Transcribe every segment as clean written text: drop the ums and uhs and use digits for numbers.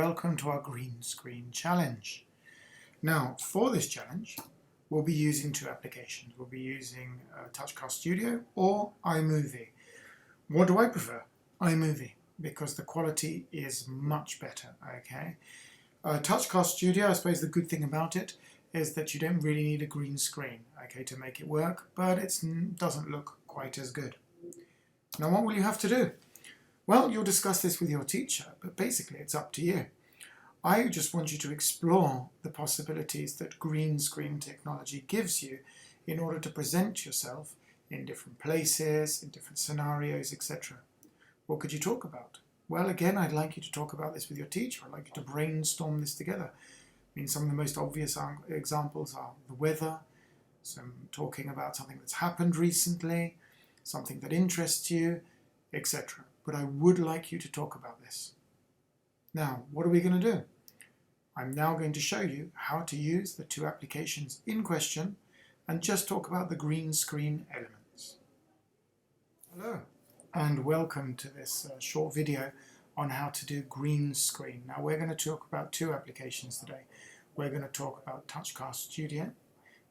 welcome to our green screen challenge. Now, for this challenge, we'll be using two applications. We'll be using TouchCast Studio or iMovie. What do I prefer? iMovie, because the quality is much better, okay? TouchCast Studio, I suppose the good thing about it is that you don't really need a green screen, okay, to make it work, but it doesn't look quite as good. Now, what will you have to do? Well, you'll discuss this with your teacher, but basically it's up to you. I just want you to explore the possibilities that green screen technology gives you in order to present yourself in different places, in different scenarios, etc. What could you talk about? Well, again, I'd like you to talk about this with your teacher. I'd like you to brainstorm this together. I mean, some of the most obvious examples are the weather, some talking about something that's happened recently, something that interests you, etc. But I would like you to talk about this. Now, what are we going to do? I'm now going to show you how to use the two applications in question and just talk about the green screen elements. Hello, and welcome to this short video on how to do green screen. Now, we're going to talk about two applications today. We're going to talk about TouchCast Studio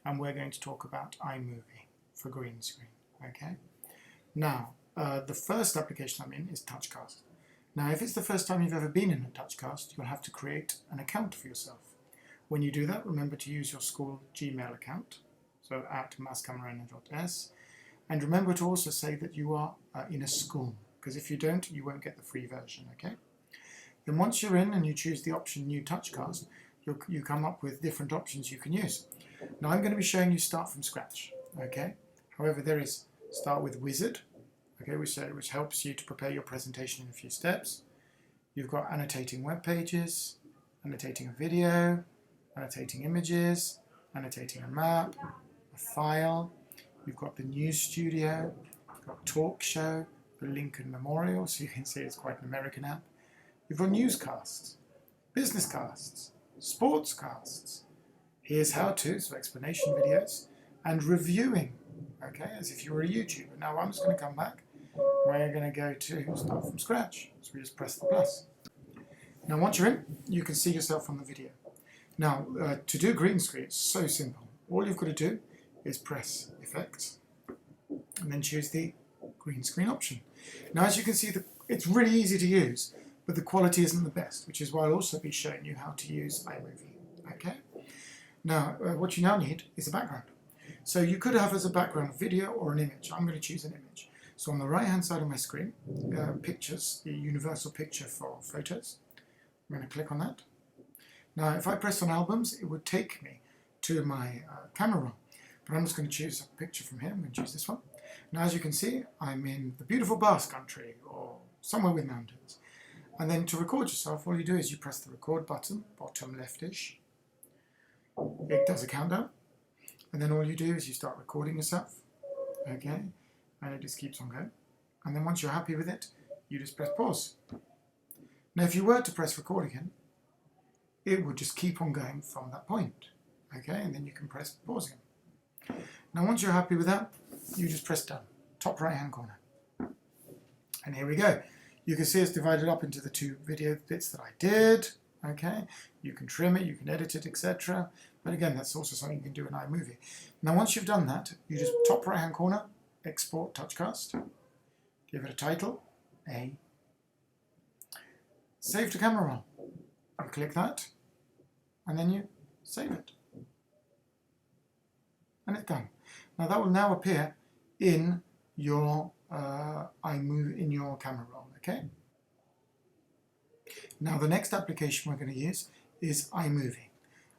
and we're going to talk about iMovie for green screen. Okay? Now, the first application I'm in is TouchCast. Now, if it's the first time you've ever been in a TouchCast, you'll have to create an account for yourself. When you do that, remember to use your school Gmail account, so at mascamarena.es, and remember to also say that you are in a school, because if you don't, you won't get the free version, okay? Then once you're in and you choose the option New TouchCast, you come up with different options you can use. Now, I'm going to be showing you Start from Scratch, okay? However, there is Start with Wizard, okay, which helps you to prepare your presentation in a few steps. You've got annotating web pages, annotating a video, annotating images, annotating a map, a file. You've got the News Studio, you've got Talk Show, the Lincoln Memorial, so you can see it's quite an American app. You've got newscasts, business casts, sports casts. Here's how-to, so explanation videos, and reviewing, okay, as if you were a YouTuber. Now I'm just going to come back. We're going to go to Start from Scratch. So we just press the plus. Now once you're in, you can see yourself on the video. Now to do green screen, it's so simple. All you've got to do is press Effects and then choose the green screen option. Now as you can see, it's really easy to use, but the quality isn't the best, which is why I'll also be showing you how to use iMovie. Okay? Now what you now need is a background. So you could have as a background a video or an image. I'm going to choose an image. So on the right hand side of my screen, pictures, the universal picture for photos. I'm going to click on that. Now if I press on albums, it would take me to my camera roll. But I'm just going to choose a picture from here. I'm going to choose this one. Now as you can see, I'm in the beautiful Basque Country or somewhere with mountains. And then to record yourself, all you do is you press the record button, bottom leftish. It does a countdown. And then all you do is you start recording yourself, okay, and it just keeps on going. And then once you're happy with it, you just press pause. Now if you were to press record again, it would just keep on going from that point, okay, and then you can press pause again. Now once you're happy with that, you just press done, top right hand corner. And here we go. You can see it's divided up into the two video bits that I did, okay. You can trim it, you can edit it, etc. But again, that's also something you can do in iMovie. Now once you've done that, you just top right hand corner, export TouchCast, give it a title, A, save to camera roll. You click that, and then you save it. And it's done. Now that will now appear in your iMovie, in your camera roll, okay? Now the next application we're going to use is iMovie.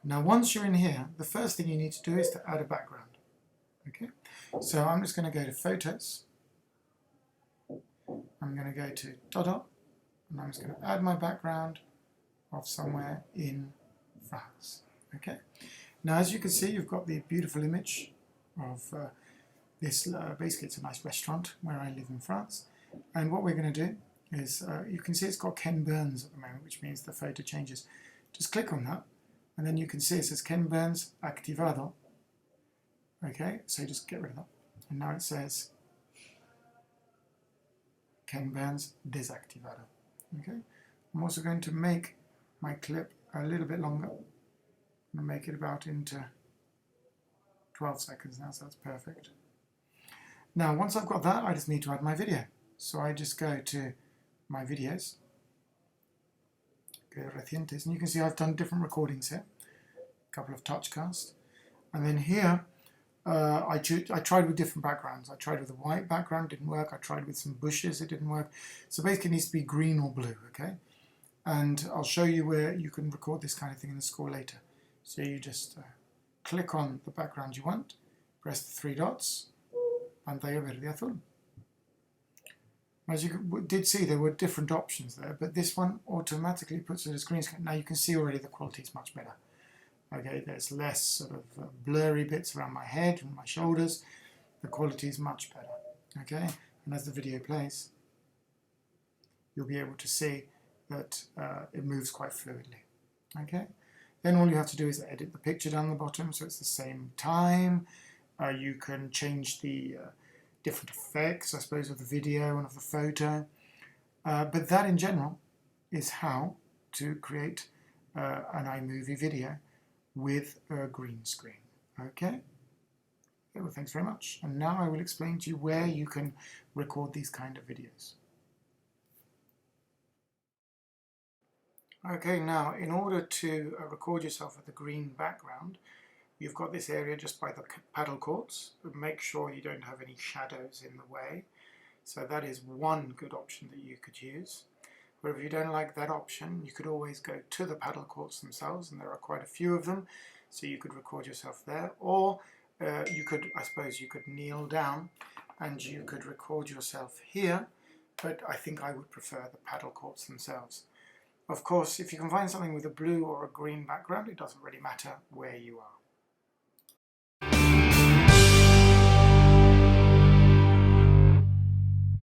Now once you're in here, the first thing you need to do is to add a background. Okay, so I'm just going to go to Photos. I'm going to go to Dodo, and I'm just going to add my background of somewhere in France. Okay, now as you can see, you've got the beautiful image of this, basically it's a nice restaurant where I live in France. And what we're going to do is, you can see it's got Ken Burns at the moment, which means the photo changes. Just click on that, and then you can see it says Ken Burns activado. Okay, so just get rid of that. And now it says Ken Burns desactivado. Okay, I'm also going to make my clip a little bit longer. I'm going to make it about into 12 seconds now, so that's perfect. Now, once I've got that, I just need to add my video. So I just go to my videos, go to Recientes, and you can see I've done different recordings here, a couple of TouchCast. And then here, I tried with different backgrounds. I tried with a white background, didn't work. I tried with some bushes, it didn't work. So basically it needs to be green or blue, okay? And I'll show you where you can record this kind of thing in the score later. So you just click on the background you want, press the three dots, pantalla verde azul. As you did see, there were different options there, but this one automatically puts it as green screen. Now you can see already the quality is much better. Okay, there's less sort of blurry bits around my head and my shoulders. The quality is much better. Okay, and as the video plays, you'll be able to see that it moves quite fluidly. Okay, then all you have to do is edit the picture down the bottom so it's the same time. You can change the different effects, I suppose, of the video and of the photo. But that in general is how to create an iMovie video with a green screen. Okay? Well, thanks very much. And now I will explain to you where you can record these kind of videos. Okay, now in order to record yourself with a green background, you've got this area just by the paddle courts. Make sure you don't have any shadows in the way. So that is one good option that you could use. But if you don't like that option, you could always go to the paddle courts themselves, and there are quite a few of them, so you could record yourself there. Or you could, I suppose, you could kneel down and you could record yourself here, but I think I would prefer the paddle courts themselves. Of course, if you can find something with a blue or a green background, it doesn't really matter where you are.